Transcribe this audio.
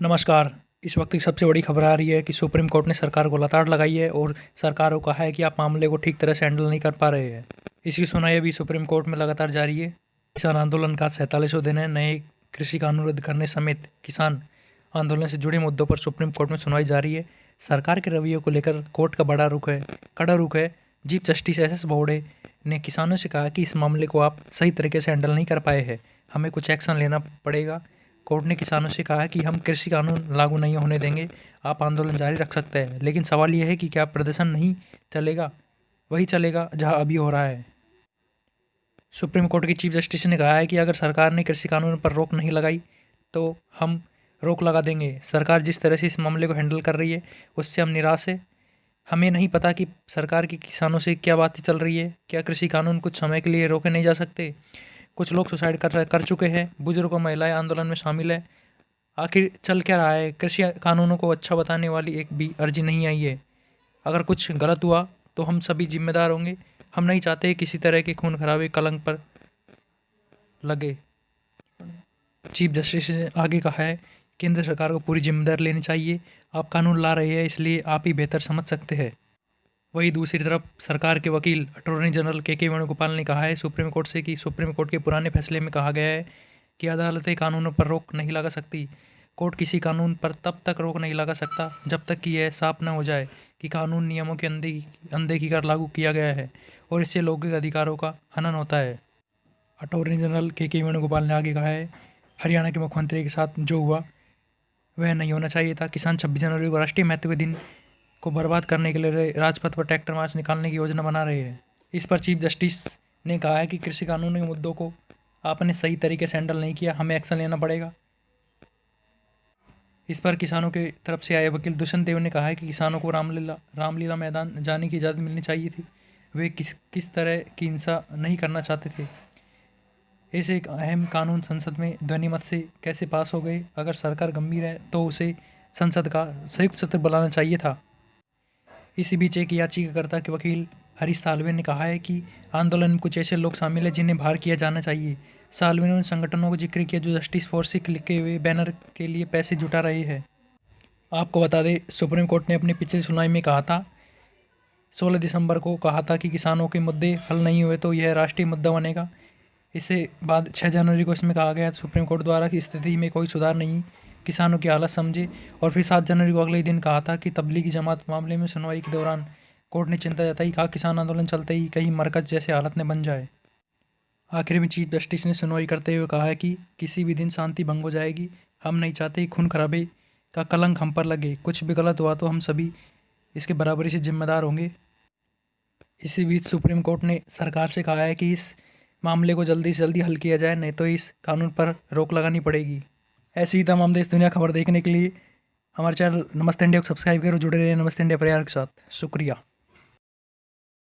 नमस्कार। इस वक्त की सबसे बड़ी खबर आ रही है कि सुप्रीम कोर्ट ने सरकार को लताड़ लगाई है और सरकार को कहा है कि आप मामले को ठीक तरह से हैंडल नहीं कर पा रहे हैं। इसकी सुनवाई अभी सुप्रीम कोर्ट में लगातार जारी है। किसान आंदोलन का 47वां दिन है। नए कृषि कानून रद्द करने समेत किसान आंदोलन से जुड़े मुद्दों पर सुप्रीम कोर्ट में सुनवाई जारी है। सरकार के रवैये को लेकर कोर्ट का कड़ा रुख है। चीफ जस्टिस एस बोबड़े ने किसानों से कहा कि इस मामले को आप सही तरीके से हैंडल नहीं कर पाए हैं, हमें कुछ एक्शन लेना पड़ेगा। कोर्ट ने किसानों से कहा कि हम कृषि कानून लागू नहीं होने देंगे, आप आंदोलन जारी रख सकते हैं, लेकिन सवाल यह है कि क्या प्रदर्शन नहीं चलेगा, वही चलेगा जहां अभी हो रहा है। सुप्रीम कोर्ट के चीफ जस्टिस ने कहा है कि अगर सरकार ने कृषि कानून पर रोक नहीं लगाई तो हम रोक लगा देंगे। सरकार जिस तरह से इस मामले को हैंडल कर रही है उससे हम निराश है। हमें नहीं पता कि सरकार की किसानों से क्या बातें चल रही है। क्या कृषि कानून कुछ समय के लिए रोके नहीं जा सकते? कुछ लोग सुसाइड कर चुके हैं, बुजुर्ग और महिलाएं आंदोलन में शामिल है। आखिर चल क्या रहा है? कृषि कानूनों को अच्छा बताने वाली एक भी अर्जी नहीं आई है। अगर कुछ गलत हुआ तो हम सभी जिम्मेदार होंगे। हम नहीं चाहते किसी तरह के खून खराबे कलंक पर लगे। चीफ जस्टिस ने आगे कहा है, केंद्र सरकार को पूरी जिम्मेदारी लेनी चाहिए। आप कानून ला रहे हैं, इसलिए आप ही बेहतर समझ सकते हैं। वहीं दूसरी तरफ सरकार के वकील अटॉर्नी जनरल के वेणुगोपाल ने कहा है सुप्रीम कोर्ट से कि सुप्रीम कोर्ट के पुराने फैसले में कहा गया है कि अदालतें कानूनों पर रोक नहीं लगा सकती। कोर्ट किसी कानून पर तब तक रोक नहीं लगा सकता जब तक कि यह साफ न हो जाए कि कानून नियमों की अनदेखी कर लागू किया गया है और इससे लोगों के अधिकारों का हनन होता है। अटॉर्नी जनरल के वेणुगोपाल ने आगे कहा है, हरियाणा के मुख्यमंत्री के साथ जो हुआ वह नहीं होना चाहिए था। किसान 26 जनवरी को राष्ट्रीय महत्व के दिन को बर्बाद करने के लिए राजपथ पर ट्रैक्टर मार्च निकालने की योजना बना रहे हैं। इस पर चीफ जस्टिस ने कहा है कि कृषि कानून के मुद्दों को आपने सही तरीके से हैंडल नहीं किया, हमें एक्शन लेना पड़ेगा। इस पर किसानों की तरफ से आए वकील दुष्यंत देव ने कहा है कि किसानों को रामलीला मैदान जाने की इजाज़त मिलनी चाहिए थी। वे किस तरह की हिंसा नहीं करना चाहते थे। ऐसे एक अहम कानून संसद में ध्वनिमत से कैसे पास हो गए? अगर सरकार गंभीर है तो उसे संसद का संयुक्त सत्र बुलाना चाहिए था। इसी बीच एक याचिकाकर्ता के वकील हरीश साल्वे ने कहा है कि आंदोलन में कुछ ऐसे लोग शामिल हैं जिन्हें बाहर किया जाना चाहिए। साल्वे ने उन संगठनों को जिक्र किया जो जस्टिस फॉर सिख लिखे हुए बैनर के लिए पैसे जुटा रहे हैं। आपको बता दें, सुप्रीम कोर्ट ने अपनी पिछली सुनवाई में कहा था 16 दिसंबर को कहा था कि किसानों के मुद्दे हल नहीं हुए तो यह राष्ट्रीय मुद्दा बनेगा। इसके बाद 6 जनवरी को इसमें कहा गया सुप्रीम कोर्ट द्वारा कि स्थिति में कोई सुधार नहीं, किसानों की हालत समझे। और फिर 7 जनवरी को अगले दिन कहा था कि तबलीगी जमात मामले में सुनवाई के दौरान कोर्ट ने चिंता जताई, कहा किसान आंदोलन चलते ही कहीं मरकज जैसे हालत न बन जाए। आखिर में चीफ जस्टिस ने सुनवाई करते हुए कहा है कि किसी भी दिन शांति भंग हो जाएगी। हम नहीं चाहते खून खराबे का कलंक हम पर लगे। कुछ भी गलत हुआ तो हम सभी इसके बराबरी से जिम्मेदार होंगे। इसी बीच सुप्रीम कोर्ट ने सरकार से कहा है कि इस मामले को जल्दी से जल्दी हल किया जाए, नहीं तो इस कानून पर रोक लगानी पड़ेगी। ऐसी ही तमाम देश दुनिया खबर देखने के लिए हमारे चैनल नमस्ते इंडिया को सब्सक्राइब करो। जुड़े रहिए नमस्ते इंडिया परिवार के साथ। शुक्रिया।